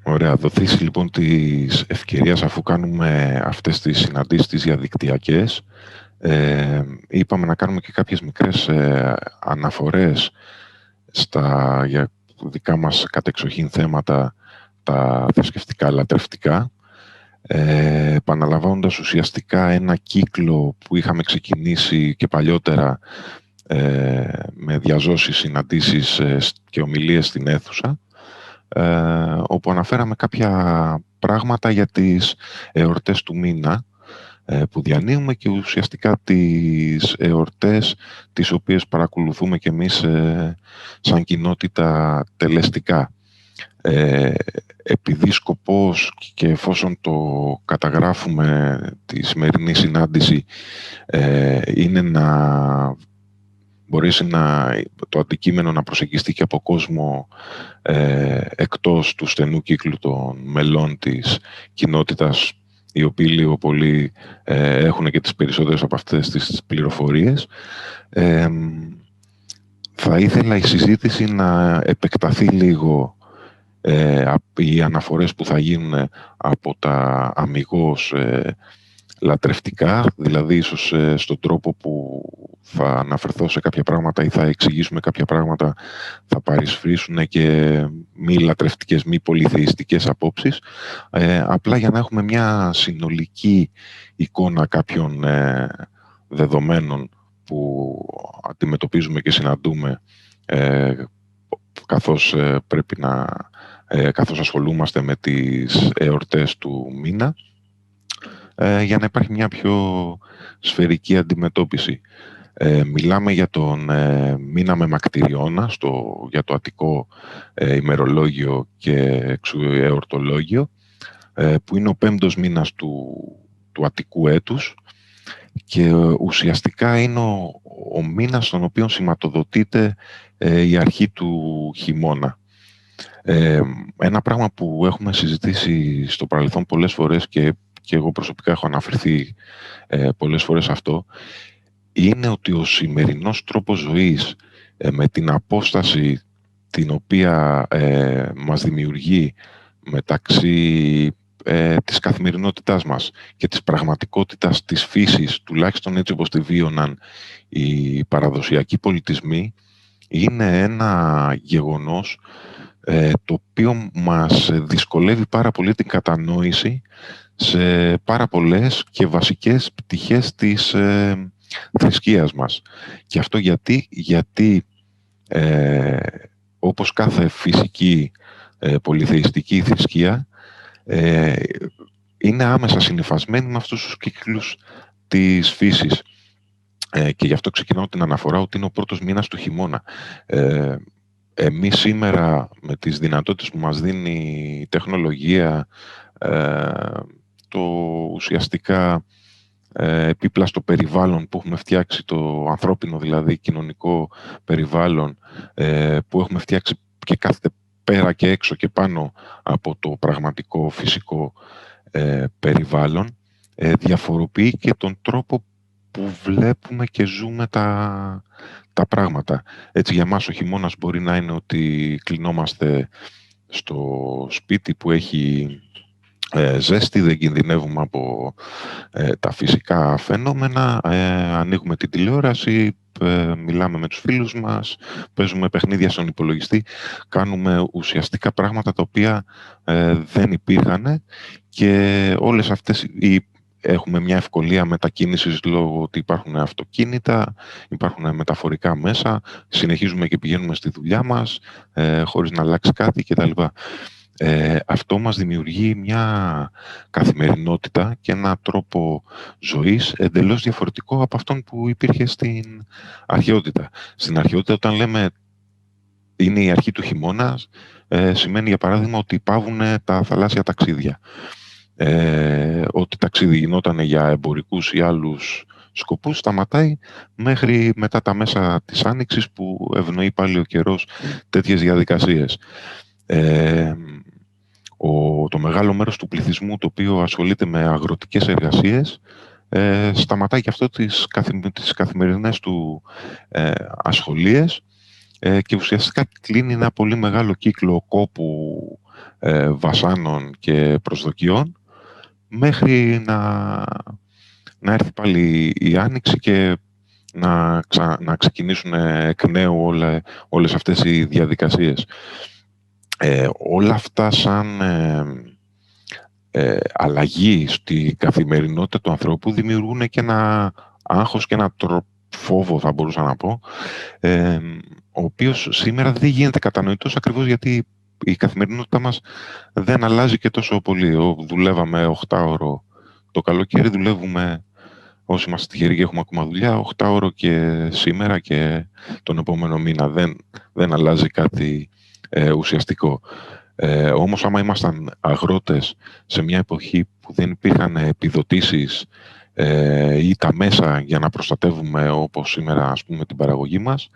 Ωραία, δοθείς λοιπόν της ευκαιρίας, αφού κάνουμε αυτές τις συναντήσεις τις διαδικτυακές, είπαμε να κάνουμε και κάποιες μικρές αναφορές για δικά μας κατεξοχήν θέματα, τα θρησκευτικά λατρευτικά, επαναλαμβάνοντας ουσιαστικά ένα κύκλο που είχαμε ξεκινήσει και παλιότερα με διαζώσεις, συναντήσεις και ομιλίες στην αίθουσα, όπου αναφέραμε κάποια πράγματα για τις εορτές του μήνα που διανύουμε και ουσιαστικά τις εορτές τις οποίες παρακολουθούμε και εμείς σαν κοινότητα τελεστικά. Επειδή σκοπός και εφόσον το καταγράφουμε τη σημερινή συνάντηση είναι να μπορέσει το αντικείμενο να προσεγγιστεί και από κόσμο εκτός του στενού κύκλου των μελών της κοινότητας, οι οποίοι λίγο πολύ έχουν και τις περισσότερες από αυτές τις πληροφορίες. Θα ήθελα η συζήτηση να επεκταθεί λίγο οι αναφορές που θα γίνουν από τα αμιγώς λατρευτικά, δηλαδή ίσως στον τρόπο που θα αναφερθώ σε κάποια πράγματα ή θα εξηγήσουμε κάποια πράγματα, θα παρισφρήσουν και μη λατρευτικές, μη πολυθεϊστικές απόψεις, απλά για να έχουμε μια συνολική εικόνα κάποιων δεδομένων που αντιμετωπίζουμε και συναντούμε καθώς καθώς ασχολούμαστε με τις εορτές του μήνα, για να υπάρχει μια πιο σφαιρική αντιμετώπιση. Μιλάμε για τον μήνα Μεμακτηριώνα, για το Αττικό ημερολόγιο και εξού εορτολόγιο, που είναι ο 5ος μήνας του Αττικού έτους και ουσιαστικά είναι ο μήνας στον οποίο σηματοδοτείται η αρχή του χειμώνα. Ένα πράγμα που έχουμε συζητήσει στο παρελθόν πολλές φορές και εγώ προσωπικά έχω αναφερθεί πολλές φορές αυτό, είναι ότι ο σημερινός τρόπος ζωής με την απόσταση την οποία μας δημιουργεί μεταξύ της καθημερινότητάς μας και της πραγματικότητας της φύσης, τουλάχιστον έτσι όπως τη βίωναν οι παραδοσιακοί πολιτισμοί, είναι ένα γεγονός το οποίο μας δυσκολεύει πάρα πολύ την κατανόηση σε πάρα πολλές και βασικές πτυχές της θρησκείας μας. Και αυτό γιατί όπως κάθε φυσική πολυθεϊστική θρησκεία είναι άμεσα συνυφασμένη με αυτούς τους κύκλους της φύσης. Και γι' αυτό ξεκινάω την αναφορά ότι είναι ο πρώτος μήνας του χειμώνα. Εμείς σήμερα με τις δυνατότητες που μας δίνει η τεχνολογία, το ουσιαστικά επίπλαστο περιβάλλον που έχουμε φτιάξει, το ανθρώπινο δηλαδή κοινωνικό περιβάλλον που έχουμε φτιάξει και κάθεται πέρα και έξω και πάνω από το πραγματικό φυσικό περιβάλλον, διαφοροποιεί και τον τρόπο που βλέπουμε και ζούμε τα πράγματα. Έτσι για μας ο χειμώνας μπορεί να είναι ότι κλεινόμαστε στο σπίτι που έχει ζέστη, δεν κινδυνεύουμε από τα φυσικά φαινόμενα, ανοίγουμε την τηλεόραση, μιλάμε με τους φίλους μας, παίζουμε παιχνίδια στον υπολογιστή, κάνουμε ουσιαστικά πράγματα τα οποία δεν υπήρχαν και όλες αυτές έχουμε μια ευκολία μετακίνησης λόγω ότι υπάρχουν αυτοκίνητα, υπάρχουν μεταφορικά μέσα, συνεχίζουμε και πηγαίνουμε στη δουλειά μας χωρίς να αλλάξει κάτι κτλ. Αυτό μας δημιουργεί μια καθημερινότητα και ένα τρόπο ζωής εντελώς διαφορετικό από αυτόν που υπήρχε στην αρχαιότητα. Στην αρχαιότητα, όταν λέμε είναι η αρχή του χειμώνα, σημαίνει για παράδειγμα ότι πάβουν τα θαλάσσια ταξίδια. Ότι ταξίδι γινόταν για εμπορικούς ή άλλους σκοπούς σταματάει μέχρι μετά τα μέσα της Άνοιξης που ευνοεί πάλι ο καιρός τέτοιες διαδικασίες. Το μεγάλο μέρος του πληθυσμού το οποίο ασχολείται με αγροτικές εργασίες σταματάει και αυτό τις καθημερινές του ασχολίες και ουσιαστικά κλείνει ένα πολύ μεγάλο κύκλο κόπου βασάνων και προσδοκιών, μέχρι να έρθει πάλι η Άνοιξη και να ξεκινήσουν εκ νέου όλες αυτές οι διαδικασίες. Όλα αυτά σαν αλλαγή στη καθημερινότητα του ανθρώπου δημιουργούν και ένα άγχος και ένα φόβο, θα μπορούσα να πω, ο οποίος σήμερα δεν γίνεται κατανοητός, ακριβώς γιατί η καθημερινότητα μας δεν αλλάζει και τόσο πολύ. Δουλεύαμε 8ωρο το καλοκαίρι, δουλεύουμε, όσοι είμαστε τυχεροί και έχουμε ακόμα δουλειά, 8ωρο και σήμερα και τον επόμενο μήνα. Δεν αλλάζει κάτι ουσιαστικό. Όμως άμα ήμασταν αγρότες σε μια εποχή που δεν υπήρχαν επιδοτήσεις ή τα μέσα για να προστατεύουμε όπως σήμερα, ας πούμε, την παραγωγή μας,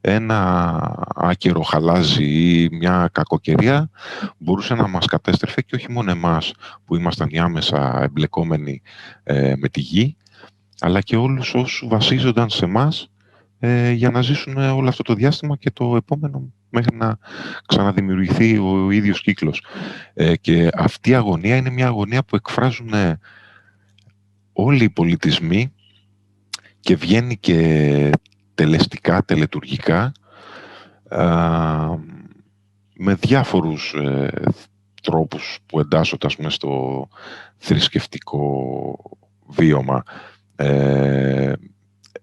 ένα άκερο χαλάζι ή μια κακοκαιρία μπορούσε να μας κατέστρεφε, και όχι μόνο εμάς που ήμασταν οι άμεσα εμπλεκόμενοι με τη γη, αλλά και όλους όσους βασίζονταν σε εμάς για να ζήσουν όλο αυτό το διάστημα και το επόμενο, μέχρι να ξαναδημιουργηθεί ο ίδιος κύκλος. Και αυτή η αγωνία είναι μια αγωνία που εκφράζουν όλοι οι πολιτισμοί και βγαίνει και τελεστικά, τελετουργικά, με διάφορους τρόπους που εντάσσονται, ας πούμε, στο θρησκευτικό βίωμα.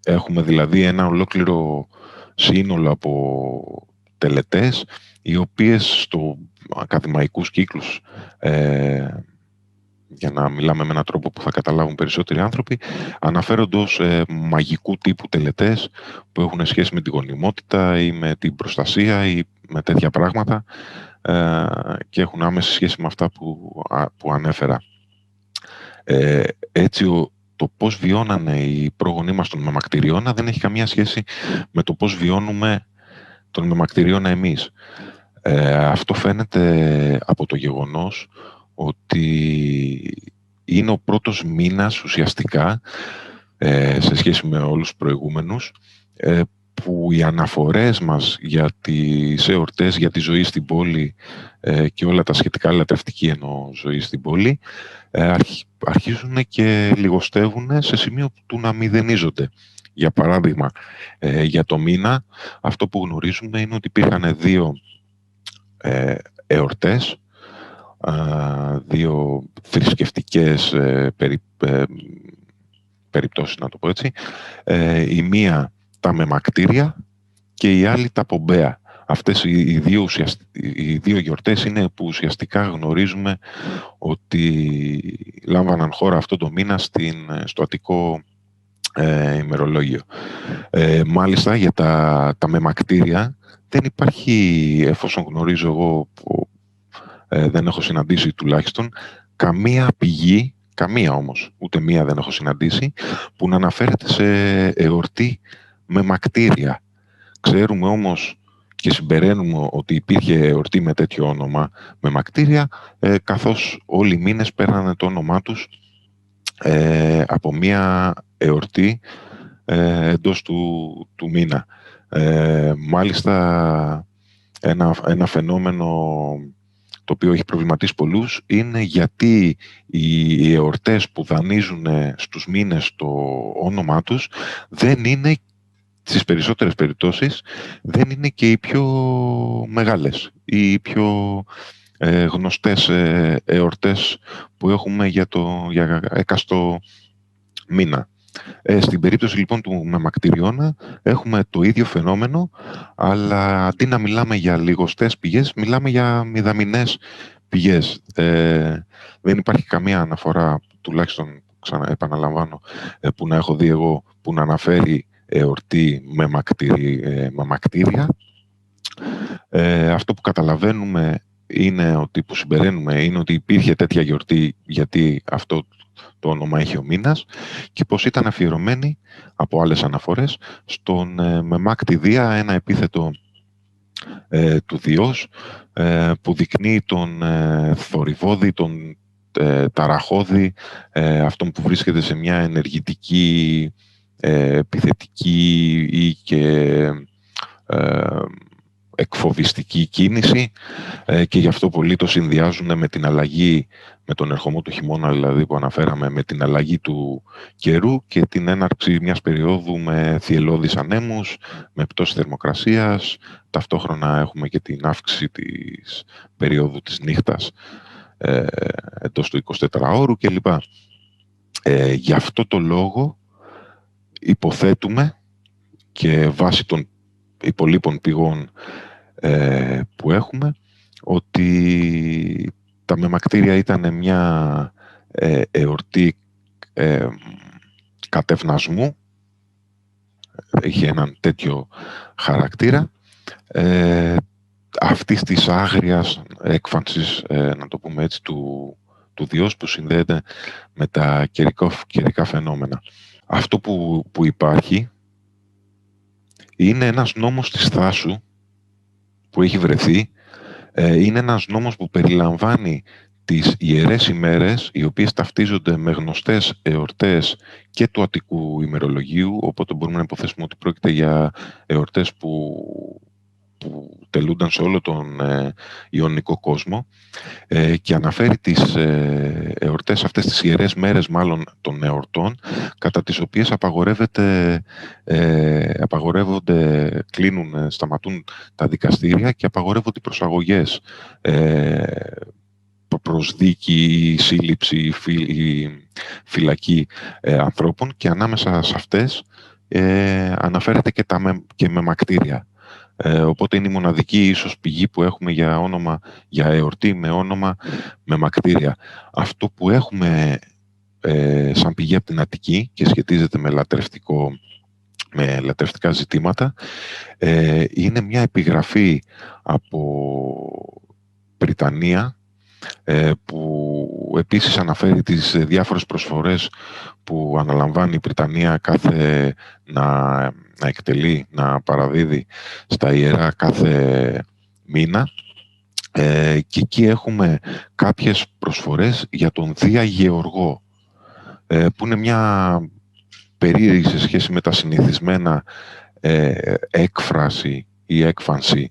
Έχουμε δηλαδή ένα ολόκληρο σύνολο από τελετές, οι οποίες στο ακαδημαϊκούς κύκλους, για να μιλάμε με έναν τρόπο που θα καταλάβουν περισσότεροι άνθρωποι, αναφέρονται ως μαγικού τύπου τελετές που έχουν σχέση με τη γονιμότητα ή με την προστασία ή με τέτοια πράγματα, και έχουν άμεση σχέση με αυτά που ανέφερα. Έτσι, το πώς βιώνανε οι πρόγονοί μας τον μεμακτηριώνα δεν έχει καμία σχέση με το πώς βιώνουμε τον μεμακτηριώνα εμείς. Αυτό φαίνεται από το γεγονός ότι είναι ο πρώτος μήνας ουσιαστικά, σε σχέση με όλους τους προηγούμενους, που οι αναφορές μας για τις εορτές, για τη ζωή στην πόλη και όλα τα σχετικά, λατρευτική εννοώ ζωή στην πόλη, αρχίζουν και λιγοστεύουν σε σημείο του να μηδενίζονται. Για παράδειγμα, για το μήνα, αυτό που γνωρίζουμε είναι ότι υπήρχαν δύο εορτές, δύο θρησκευτικές περιπτώσεις, να το πω έτσι. Η μία τα μεμακτήρια και η άλλη τα πομπέα. Αυτές οι δύο γιορτές είναι που ουσιαστικά γνωρίζουμε ότι λάμβαναν χώρα αυτό το μήνα στο Αττικό ημερολόγιο. Μάλιστα, για τα μεμακτήρια δεν υπάρχει, εφόσον γνωρίζω εγώ, που δεν έχω συναντήσει τουλάχιστον, καμία πηγή, καμία όμως, ούτε μία δεν έχω συναντήσει, που να αναφέρεται σε εορτή μεμακτήρια. Ξέρουμε όμως και συμπεραίνουμε ότι υπήρχε εορτή με τέτοιο όνομα, μεμακτήρια, καθώς όλοι οι μήνες παίρνανε το όνομά τους από μία εορτή εντός του μήνα. Μάλιστα, ένα φαινόμενο το οποίο έχει προβληματίσει πολλούς είναι γιατί οι εορτές που δανείζουν στους μήνες το όνομά τους δεν είναι, στις περισσότερες περιπτώσεις, δεν είναι και οι πιο μεγάλες ή οι πιο γνωστές εορτές που έχουμε για έκαστο μήνα. Στην περίπτωση λοιπόν του μεμακτηριώνα έχουμε το ίδιο φαινόμενο, αλλά αντί να μιλάμε για λιγοστές πηγές, μιλάμε για μηδαμινές πηγές. Δεν υπάρχει καμία αναφορά, τουλάχιστον επαναλαμβάνω, που να έχω δει εγώ, που να αναφέρει εορτή μεμακτήρια. Αυτό που καταλαβαίνουμε είναι ότι, που συμπεραίνουμε, είναι ότι υπήρχε τέτοια γιορτή, γιατί αυτό το όνομα έχει ο μήνας, και πως ήταν αφιερωμένη από άλλες αναφορές στον μεμάκτη Δία, ένα επίθετο του Διός, που δεικνύει τον θορυβόδη, τον ταραχώδη, αυτόν που βρίσκεται σε μια ενεργητική, επιθετική ή και εκφοβιστική κίνηση και γι' αυτό πολλοί το συνδυάζουν με την αλλαγή, με τον ερχομό του χειμώνα δηλαδή που αναφέραμε, με την αλλαγή του καιρού και την έναρξη μιας περίοδου με θυελλώδεις ανέμους, με πτώση θερμοκρασίας. Ταυτόχρονα έχουμε και την αύξηση της περίοδου της νύχτας εντός του 24ωρου κλπ. Γι' αυτό το λόγο υποθέτουμε και βάσει των υπολείπων πηγών που έχουμε ότι τα μεμακτήρια ήταν μια εορτή κατευνασμού, είχε έναν τέτοιο χαρακτήρα, αυτής της άγριας έκφανσης, να το πούμε έτσι, του Διός που συνδέεται με τα καιρικά φαινόμενα. Αυτό που υπάρχει είναι ένας νόμος της Θάσου που έχει βρεθεί. Είναι ένας νόμος που περιλαμβάνει τις ιερές ημέρες, οι οποίες ταυτίζονται με γνωστές εορτές και του Αττικού ημερολογίου, οπότε μπορούμε να υποθέσουμε ότι πρόκειται για εορτές που τελούνταν σε όλο τον Ιωνικό κόσμο, και αναφέρει τις εορτές αυτές, τις ιερές μέρες μάλλον των εορτών, κατά τις οποίες απαγορεύονται, κλείνουν, σταματούν τα δικαστήρια και απαγορεύονται οι προσαγωγές προς δίκη, σύλληψη, φυλακή ανθρώπων, και ανάμεσα σε αυτές αναφέρεται και μεμακτήρια. Οπότε είναι η μοναδική ίσως πηγή που έχουμε για εορτή με όνομα μεμακτήρια. Αυτό που έχουμε σαν πηγή από την Αττική και σχετίζεται με λατρευτικά ζητήματα, είναι μια επιγραφή από Βρυτανία, που επίσης αναφέρει τις διάφορες προσφορές που αναλαμβάνει η Βρυτανία να εκτελεί, να παραδίδει στα ιερά κάθε μήνα, και εκεί έχουμε κάποιες προσφορές για τον Δία Γεωργό, που είναι μια περίεργη σε σχέση με τα συνηθισμένα έκφραση ή έκφανση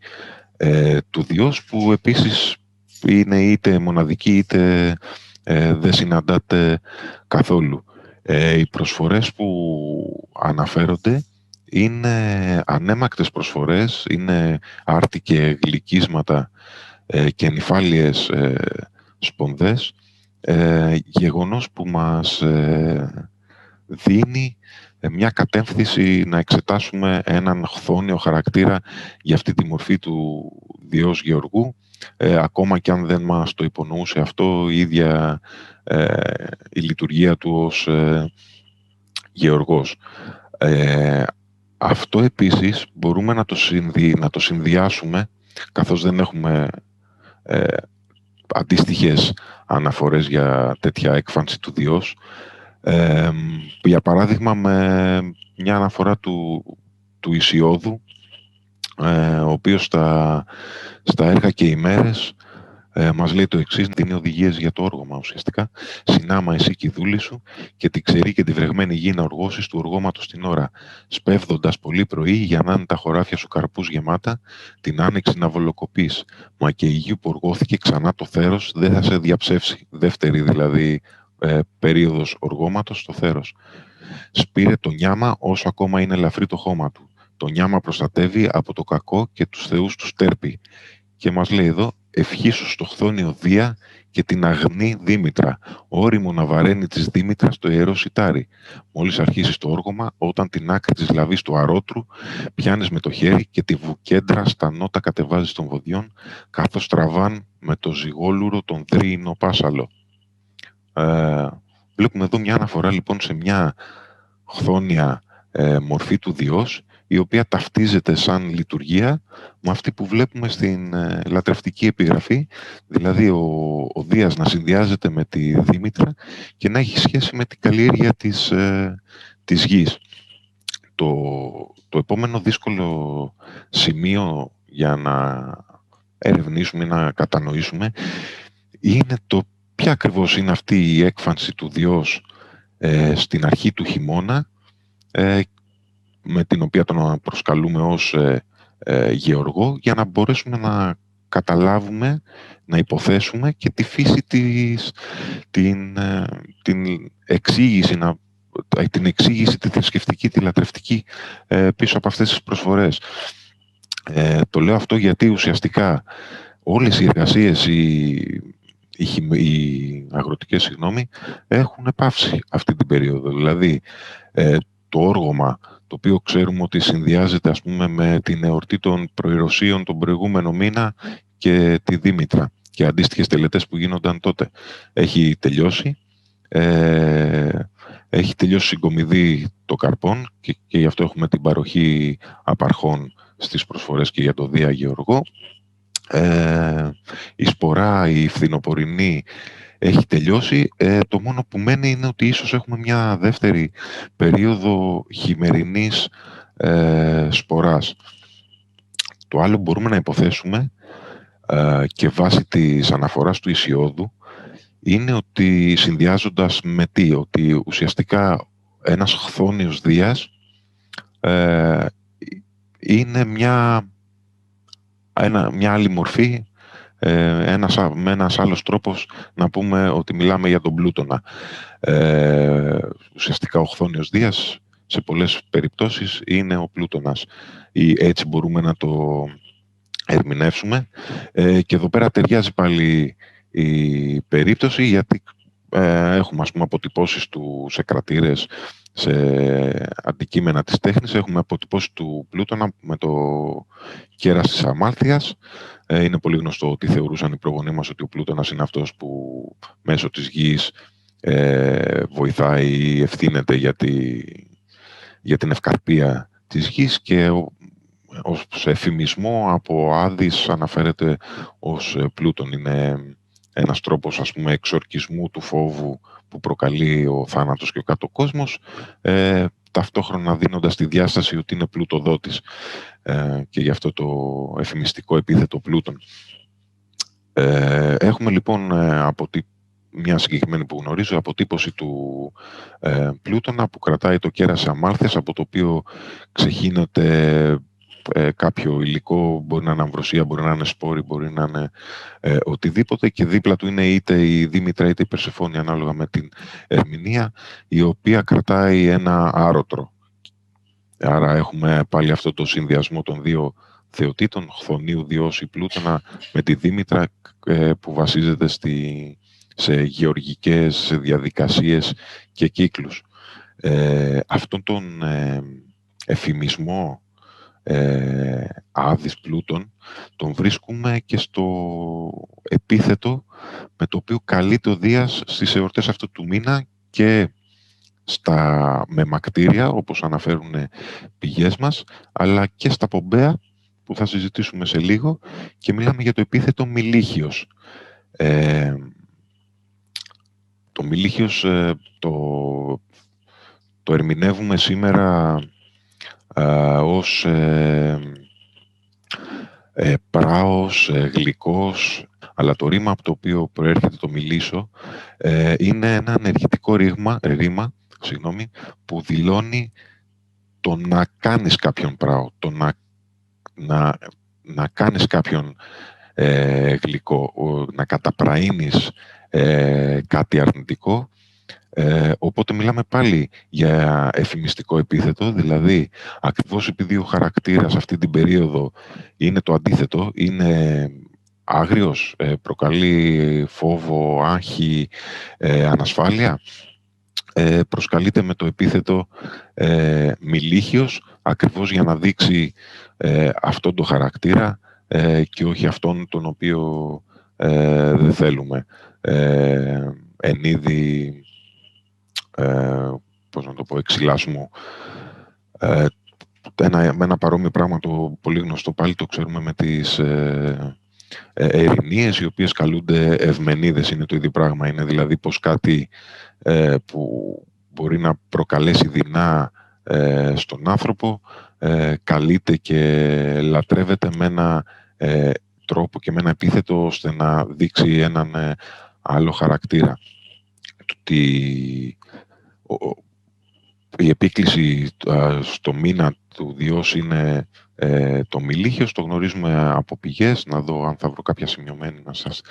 του Διός, που επίσης είναι είτε μοναδική είτε δεν συναντάται καθόλου. Οι προσφορές που αναφέρονται είναι ανέμακτες προσφορές, είναι άρτη και γλυκίσματα και νυφάλιες σπονδές, γεγονός που μας δίνει μια κατεύθυνση να εξετάσουμε έναν χθόνιο χαρακτήρα για αυτή τη μορφή του Διός Γεωργού, ακόμα και αν δεν μας το υπονοούσε αυτό η ίδια η λειτουργία του ως Γεωργός. Αυτό επίσης μπορούμε να το συνδυάσουμε, καθώς δεν έχουμε αντίστοιχες αναφορές για τέτοια έκφανση του Διός, για παράδειγμα με μια αναφορά του Ησιώδου, ο οποίος στα έργα και ημέρες μας λέει το εξής, δίνει οδηγίες για το όργωμα ουσιαστικά. «Συνάμα εσύ και η δούλη σου και τη ξερή και τη βρεγμένη γη να οργώσεις του οργώματος την ώρα, σπέβδοντας πολύ πρωί για να είναι τα χωράφια σου καρπούς γεμάτα, την άνοιξη να βολοκοπείς. Μα και η γη που οργώθηκε ξανά το θέρος δεν θα σε διαψεύσει». Δεύτερη δηλαδή περίοδος οργώματος στο θέρος. «Σπήρε το νιάμα όσο ακόμα είναι ελαφρύ το χώμα του. Το νιάμα προστατεύει από το κακό και τους θεούς του τέρπει». Και μας λέει εδώ, «Ευχή σου στο χθόνιο Δία και την αγνή Δήμητρα, όριμο να βαραίνει της Δήμητρας το ιερό σιτάρι. Μόλις αρχίσεις το όργωμα, όταν την άκρη της λαβής του αρότρου πιάνεις με το χέρι και τη βουκέντρα στα νότα κατεβάζεις των βοδιών, καθώς τραβάν με το ζυγόλουρο τον δρύινο πάσαλο». Βλέπουμε εδώ μια αναφορά λοιπόν σε μια χθόνια μορφή του Διός, η οποία ταυτίζεται σαν λειτουργία με αυτή που βλέπουμε στην λατρευτική επιγραφή, δηλαδή ο Δίας να συνδυάζεται με τη Δήμητρα και να έχει σχέση με την καλλιέργεια της γης. Το επόμενο δύσκολο σημείο για να ερευνήσουμε ή να κατανοήσουμε είναι ποια ακριβώς είναι αυτή η έκφανση του Διός στην αρχή του χειμώνα, με την οποία τον προσκαλούμε ως γεωργό, για να μπορέσουμε να καταλάβουμε, να υποθέσουμε και τη φύση την εξήγηση, την εξήγηση τη θρησκευτική, τη λατρευτική πίσω από αυτές τις προσφορές. Το λέω αυτό γιατί ουσιαστικά όλες οι εργασίες, οι αγροτικές, έχουν πάυσει αυτή την περίοδο. Δηλαδή, το όργωμα, το οποίο ξέρουμε ότι συνδυάζεται, ας πούμε, με την εορτή των προειρωσίων τον προηγούμενο μήνα και τη Δήμητρα και αντίστοιχες τελετές που γίνονταν τότε, έχει τελειώσει. Έχει τελειώσει η συγκομιδή των καρπών και γι' αυτό έχουμε την παροχή απαρχών στις προσφορές και για το Δία Γεωργό. Η σπορά, η φθινοπορεινή έχει τελειώσει. Το μόνο που μένει είναι ότι ίσως έχουμε μια δεύτερη περίοδο χειμερινής σποράς. Το άλλο μπορούμε να υποθέσουμε και βάσει της αναφοράς του Ησιώδου είναι ότι συνδυάζοντας με ότι ουσιαστικά ένας χθόνιος Δίας είναι μια άλλη μορφή, ένας άλλος τρόπος να πούμε ότι μιλάμε για τον Πλούτονα. Ουσιαστικά ο χθόνιος Δίας σε πολλές περιπτώσεις είναι ο Πλούτονας, ή έτσι μπορούμε να το ερμηνεύσουμε. Και εδώ πέρα ταιριάζει πάλι η περίπτωση, γιατί έχουμε, ας πούμε, αποτυπώσεις του σε κρατήρες, σε αντικείμενα της τέχνης. Έχουμε αποτυπώσεις του Πλούτονα με το κέρας της Αμάλθειας. Είναι πολύ γνωστό ότι θεωρούσαν οι προγονείς μας ότι ο Πλούτονας είναι αυτός που μέσω της γης βοηθάει ή ευθύνεται για την ευκαρπία της γης, και ως εφημισμό από Άδης αναφέρεται ως Πλούτον. Είναι ένας τρόπος, ας πούμε, εξορκισμού του φόβου που προκαλεί ο θάνατος και ο κάτω κόσμος, ταυτόχρονα δίνοντας τη διάσταση ότι είναι πλουτοδότης, και γι' αυτό το εφημιστικό επίθετο Πλούτον. Έχουμε λοιπόν μια συγκεκριμένη που γνωρίζω, αποτύπωση του Πλούτονα που κρατάει το κέρας Αμάλθειας, από το οποίο ξεχύνεται κάποιο υλικό, μπορεί να είναι αμβροσία, μπορεί να είναι σπόροι, μπορεί να είναι οτιδήποτε, και δίπλα του είναι είτε η Δήμητρα είτε η Περσεφόνη, ανάλογα με την ερμηνεία, η οποία κρατάει ένα άρωτρο. Άρα έχουμε πάλι αυτό το συνδυασμό των δύο θεοτήτων, Χθονίου Διός ή Πλούτονα, με τη Δήμητρα, που βασίζεται σε γεωργικές διαδικασίες και κύκλους. Αυτόν τον εφημισμό Άδης Πλούτων τον βρίσκουμε και στο επίθετο με το οποίο καλείται ο Δίας στις εορτές αυτού του μήνα και στα μεμακτήρια, όπως αναφέρουν πηγές μας, αλλά και στα πομπέα, που θα συζητήσουμε σε λίγο, και μιλάμε για το επίθετο Μιλίχιος. Το Μιλίχιος το ερμηνεύουμε σήμερα ως πράος, γλυκός, αλλά το ρήμα από το οποίο προέρχεται το μιλήσω είναι ένα ενεργητικό ρήμα, που δηλώνει το να κάνεις κάποιον πράο, το να κάνεις κάποιον γλυκό, να καταπραίνεις κάτι αρνητικό. Οπότε μιλάμε πάλι για εφημιστικό επίθετο, δηλαδή ακριβώς επειδή ο χαρακτήρας αυτή την περίοδο είναι το αντίθετο, είναι άγριος, προκαλεί φόβο, άγχη, ανασφάλεια, προσκαλείται με το επίθετο Μιλίχιος, ακριβώς για να δείξει αυτόν τον χαρακτήρα και όχι αυτόν τον οποίο δεν θέλουμε. Εν είδη, πώς να το πω, εξυλάσμου. Με ένα παρόμοιο πράγμα, το πολύ γνωστό πάλι, το ξέρουμε με τις ερηνίες, οι οποίες καλούνται ευμενίδες. Είναι το ίδιο πράγμα. Είναι δηλαδή πως κάτι που μπορεί να προκαλέσει δεινά στον άνθρωπο καλείται και λατρεύεται με ένα τρόπο και με ένα επίθετο, ώστε να δείξει έναν άλλο χαρακτήρα. η επίκληση στο μήνα του Διός είναι το Μιλίχιος, το γνωρίζουμε από πηγές, να δω αν θα βρω κάποια σημειωμένη να σας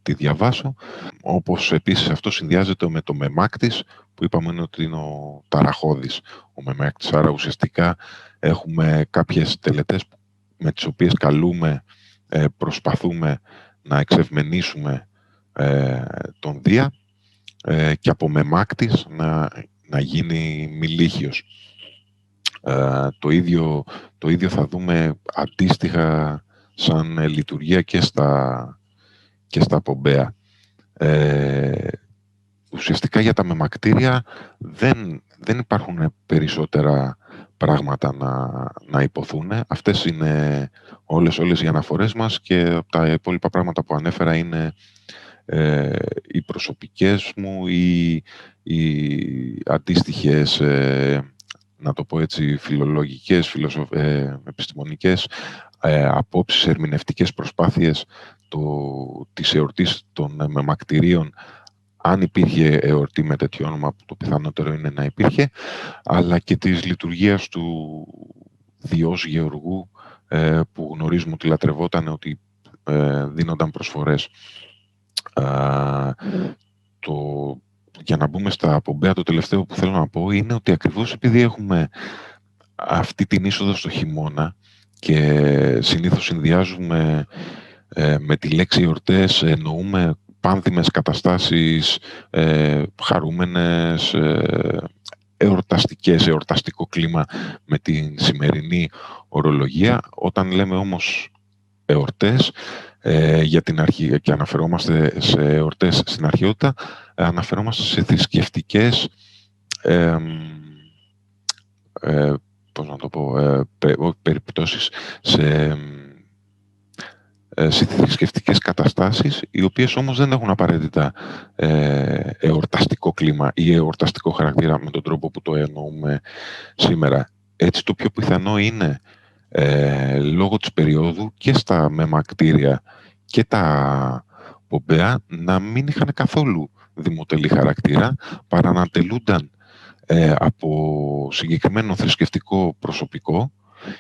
τη διαβάσω. Όπως επίσης αυτό συνδυάζεται με το Μεμάκτης, που είπαμε ότι είναι ο ταραχώδης ο Μεμάκτης. Άρα ουσιαστικά έχουμε κάποιες τελετές με τις οποίες προσπαθούμε να εξευμενήσουμε τον Δία και από Μεμάκτης να γίνει Μιλίχιος. Το ίδιο θα δούμε αντίστοιχα σαν λειτουργία και στα πομπέα. Ουσιαστικά για τα μεμακτήρια δεν υπάρχουν περισσότερα πράγματα να υποθούν. Αυτές είναι όλες οι αναφορές μας, και τα υπόλοιπα πράγματα που ανέφερα είναι οι προσωπικές μου ή οι αντίστοιχες, να το πω έτσι, φιλολογικές, επιστημονικές απόψεις, ερμηνευτικές προσπάθειες της εορτής των μεμακτηρίων, αν υπήρχε εορτή με τέτοιο όνομα, που το πιθανότερο είναι να υπήρχε, αλλά και της λειτουργίας του Διός Γεωργού, που γνωρίζουμε ότι λατρευόταν, ότι δίνονταν προσφορές. Για να μπούμε στα πομπέα, το τελευταίο που θέλω να πω είναι ότι ακριβώς επειδή έχουμε αυτή την είσοδο στο χειμώνα και συνήθως συνδυάζουμε με τη λέξη εορτές, εννοούμε πάνθυμες καταστάσεις, χαρούμενες, εορταστικό κλίμα με την σημερινή ορολογία. Όταν λέμε όμως εορτές, για την αρχή, και αναφερόμαστε σε εορτές στην αρχαιότητα, αναφερόμαστε σε θρησκευτικές περιπτώσεις, σε θρησκευτικές καταστάσεις, οι οποίες όμως δεν έχουν απαραίτητα εορταστικό κλίμα ή εορταστικό χαρακτήρα με τον τρόπο που το εννοούμε σήμερα. Έτσι, το πιο πιθανό είναι, λόγω της περίοδου, και στα μεμακτήρια και τα πομπέα να μην είχαν καθόλου δημοτελή χαρακτήρα, παρά να τελούνταν από συγκεκριμένο θρησκευτικό προσωπικό,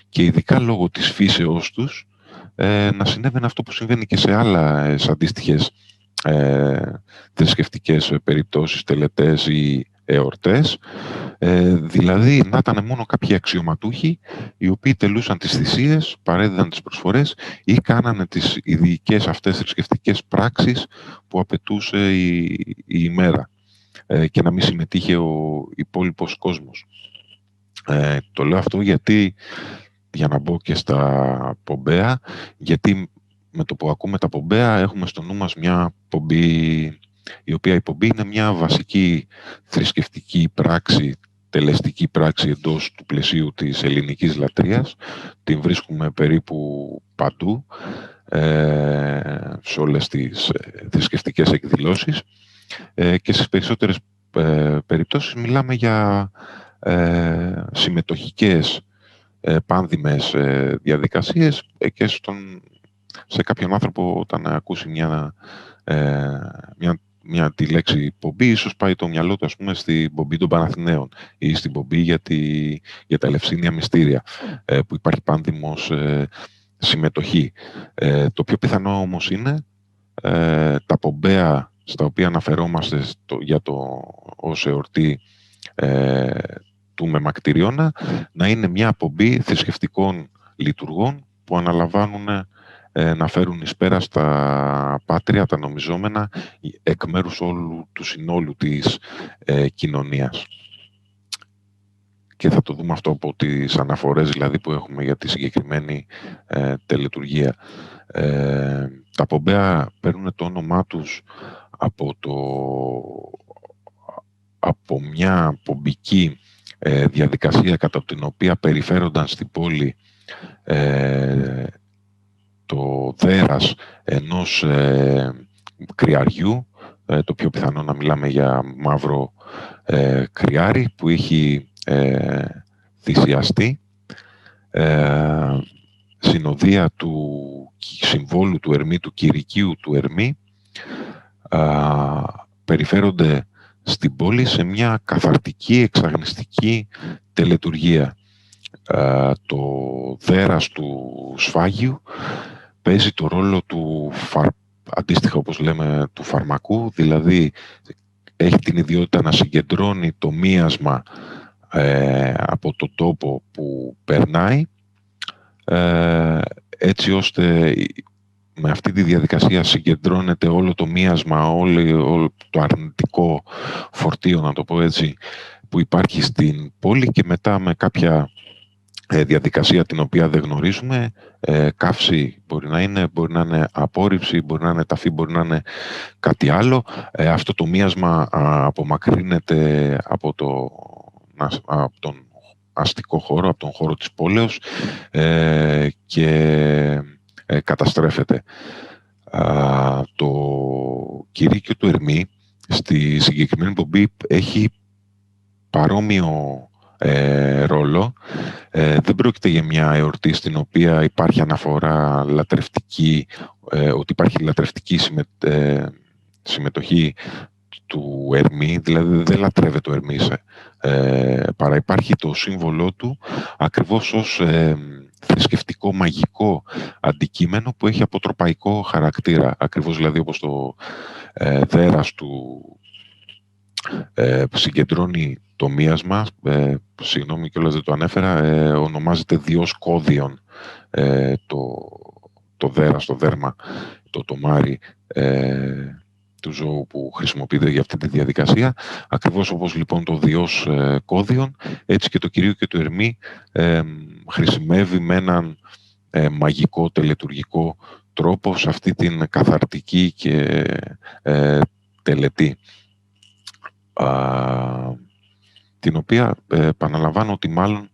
και ειδικά λόγω της φύσεώς τους να συνέβαινε αυτό που συμβαίνει και σε άλλες αντίστοιχες θρησκευτικές περιπτώσεις, τελετές ή εορτές, δηλαδή να ήταν μόνο κάποιοι αξιωματούχοι οι οποίοι τελούσαν τις θυσίες, παρέδιδαν τις προσφορές ή κάνανε τις ειδικές αυτές θρησκευτικές πράξεις που απαιτούσε η ημέρα, και να μην συμμετείχε ο υπόλοιπος κόσμος. Το λέω αυτό για να μπω και στα πομπέα, γιατί με το που ακούμε τα πομπέα έχουμε στο νου μας μια πομπή, η οποία η πομπή είναι μια βασική θρησκευτική πράξη, τελεστική πράξη εντός του πλαισίου της ελληνικής λατρείας. Την βρίσκουμε περίπου παντού, σε όλες τις θρησκευτικές εκδηλώσεις, και στις περισσότερες περιπτώσεις μιλάμε για συμμετοχικές πάνδημες διαδικασίες, και σε κάποιον άνθρωπο, όταν ακούσει μια τη λέξη πομπή, ίσως πάει το μυαλό του, ας πούμε, στην πομπή των Παναθηναίων ή στην πομπή για τα Ελευσίνια Μυστήρια, που υπάρχει πάνδημος συμμετοχή. Το πιο πιθανό όμως είναι τα πομπέα στα οποία αναφερόμαστε ως εορτή του μεμακτηριώνα να είναι μια πομπή θρησκευτικών λειτουργών που αναλαμβάνουν να φέρουν εις πέρα στα πάτρια τα νομιζόμενα εκ μέρους όλου του συνόλου της κοινωνίας. Και θα το δούμε αυτό από τις αναφορές δηλαδή που έχουμε για τη συγκεκριμένη τελετουργία. Τα πομπέα παίρνουν το όνομά τους από μια πομπική διαδικασία κατά την οποία περιφέρονταν στην πόλη το δέρας ενός κρυαριού, το πιο πιθανό να μιλάμε για μαύρο κρυάρι που έχει θυσιαστεί, συνοδεία του συμβόλου του Ερμή, του κηρικίου του Ερμή, περιφέρονται στην πόλη σε μια καθαρτική, εξαγνιστική τελετουργία. Το δέρας του σφάγιου παίζει το ρόλο του αντίστοιχα, όπως λέμε, του φαρμακού, δηλαδή έχει την ιδιότητα να συγκεντρώνει το μίασμα από το τόπο που περνάει, έτσι ώστε με αυτή τη διαδικασία συγκεντρώνεται όλο το μίασμα, όλο το αρνητικό φορτίο, να το πω έτσι, που υπάρχει στην πόλη, και μετά με κάποια διαδικασία την οποία δεν γνωρίζουμε, καύση μπορεί να είναι απόρριψη, μπορεί να είναι ταφή, μπορεί να είναι κάτι άλλο. Αυτό το μίασμα απομακρύνεται από τον αστικό χώρο, από τον χώρο της πόλεως, και καταστρέφεται. Το κηρύκιο του Ερμή στη συγκεκριμένη πομπή έχει παρόμοιο ρόλο. Δεν πρόκειται για μια εορτή στην οποία υπάρχει αναφορά λατρευτική, ότι υπάρχει λατρευτική συμμετοχή του Ερμή, δηλαδή δεν λατρεύεται ο Ερμής, παρά υπάρχει το σύμβολό του ακριβώς ως θρησκευτικό μαγικό αντικείμενο που έχει αποτροπαϊκό χαρακτήρα, ακριβώς δηλαδή όπως το δέρας του που συγκεντρώνει το μίασμα, συγγνώμη κιόλας δεν το ανέφερα, ονομάζεται διός κώδιον το δέρας, το δέρμα, το τομάρι του ζώου που χρησιμοποιείται για αυτή τη διαδικασία. Ακριβώς όπως λοιπόν το διός κώδιον, έτσι και το κηρύκιο του Ερμή χρησιμεύει με έναν μαγικό τελετουργικό τρόπο σε αυτή την καθαρτική και τελετή, την οποία επαναλαμβάνω ότι μάλλον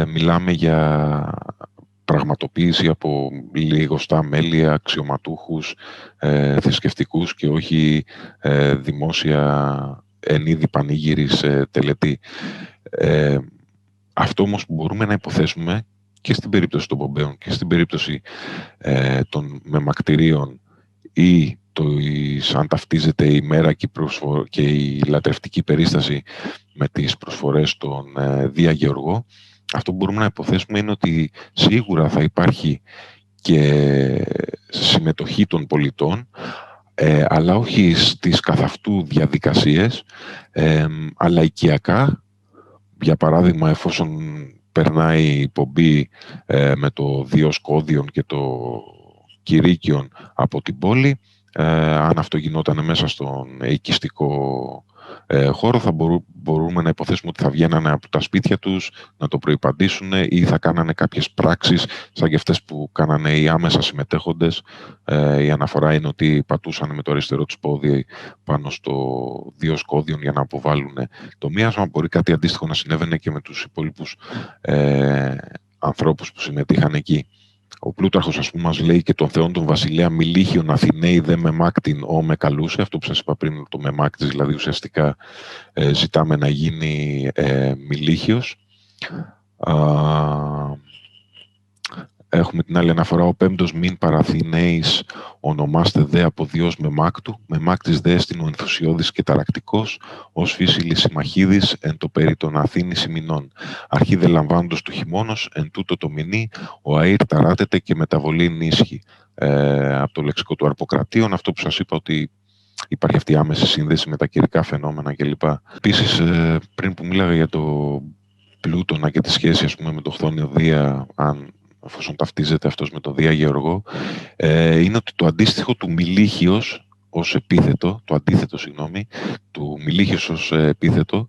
μιλάμε για πραγματοποίηση από λιγοστά μέλη, αξιωματούχους, θρησκευτικούς, και όχι δημόσια εν είδη πανήγυρης τελετή. Αυτό όμως που μπορούμε να υποθέσουμε και στην περίπτωση των πομπαίων και στην περίπτωση των μεμακτηρίων, ή αν ταυτίζεται η μέρα και η λατρευτική περίσταση με τις προσφορές των Δία Γεωργό, αυτό που μπορούμε να υποθέσουμε είναι ότι σίγουρα θα υπάρχει και συμμετοχή των πολιτών, αλλά όχι στις καθ' αυτού διαδικασίες, αλλά οικιακά. Για παράδειγμα, εφόσον περνάει η πομπή με το διός κώδιον και το κηρύκιον από την πόλη, αν αυτό γινόταν μέσα στον οικιστικό χώρο, θα μπορούμε να υποθέσουμε ότι θα βγαίνανε από τα σπίτια τους να το προϋπαντήσουν, ή θα κάνανε κάποιες πράξεις σαν και αυτές που κάνανε οι άμεσα συμμετέχοντες. Η αναφορά είναι ότι πατούσαν με το αριστερό τους πόδι πάνω στο διός κώδιον για να αποβάλουν το μίασμα. Μπορεί κάτι αντίστοιχο να συνέβαινε και με τους υπόλοιπους ανθρώπους που συμμετείχαν εκεί. Ο Πλούταρχος, ας πούμε, μας λέει και τον Θεόν τον Βασιλέα Μιλίχιον Αθηναίοι δε με μάκτην ο με καλούσε. Αυτό που σας είπα πριν, το με μάκτης, δηλαδή ουσιαστικά ζητάμε να γίνει Μιλίχιος. Έχουμε την άλλη αναφορά, ο πέμπτος μην παραθυναίης ονομάστε δε από Διός με μάκτου, με μάκτης δε έστειν ο ενθουσιώδης και ταρακτικός, ως φύση λυσιμαχίδης εν το περί των Αθήνης ημινών. Αρχή δε λαμβάνοντος του χειμώνος, εν τούτο το μηνύ, ο αήρ ταράτεται και μεταβολή νίσχυ. Από το λεξικό του Αρποκρατίων, αυτό που σας είπα ότι υπάρχει αυτή η άμεση σύνδεση με τα καιρικά φαινόμενα κλπ. Επίσης, πριν που μίλαγα για το Πλούτονα και τη σχέση, ας πούμε, με το Χθόνιο Δία, εφόσον ταυτίζεται αυτός με το Δία Γεωργό, είναι ότι το αντίστοιχο του Μιλίχιος ως επίθετο, το αντίθετο, συγγνώμη, του Μιλίχιος ως επίθετο,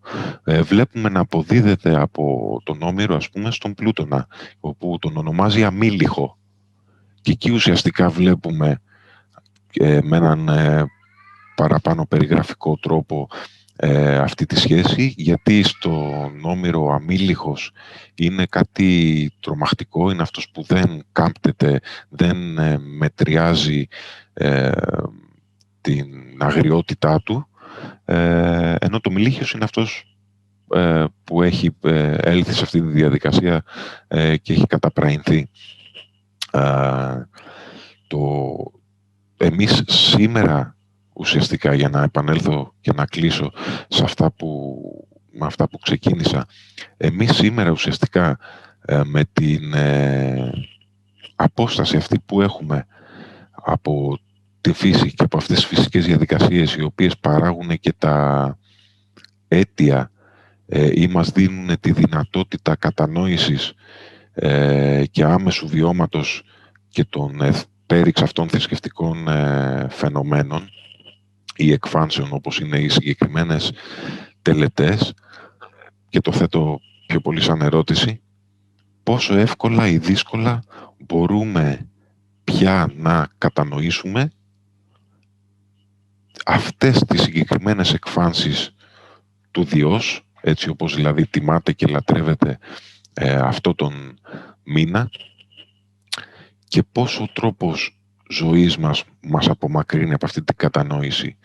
βλέπουμε να αποδίδεται από τον Όμηρο, ας πούμε, στον Πλούτονα, όπου τον ονομάζει Αμίλιχο. Και εκεί ουσιαστικά βλέπουμε με έναν παραπάνω περιγραφικό τρόπο αυτή τη σχέση, γιατί στον Όμηρο Αμίλιχος είναι κάτι τρομακτικό, είναι αυτός που δεν κάμπτεται, δεν μετριάζει την αγριότητά του, ενώ το Μιλίχιος είναι αυτός που έχει έλθει σε αυτή τη διαδικασία και έχει καταπραϊνθεί. Εμείς σήμερα ουσιαστικά, για να επανέλθω και να κλείσω σε με αυτά που ξεκίνησα. Εμείς σήμερα ουσιαστικά με την απόσταση αυτή που έχουμε από τη φύση και από αυτές τις φυσικές διαδικασίες, οι οποίες παράγουν και τα αίτια ή μας δίνουν τη δυνατότητα κατανόησης και άμεσου βιώματος και των πέριξ αυτών θρησκευτικών φαινομένων ή εκφάνσεων, όπως είναι οι συγκεκριμένες τελετές, και το θέτω πιο πολύ σαν ερώτηση, πόσο εύκολα ή δύσκολα μπορούμε πια να κατανοήσουμε αυτές τις συγκεκριμένες εκφάνσεις του Διός, έτσι όπως δηλαδή τιμάται και λατρεύεται αυτό τον μήνα, και πόσο ο τρόπος ζωής μας απομακρύνει από αυτή την κατανόηση.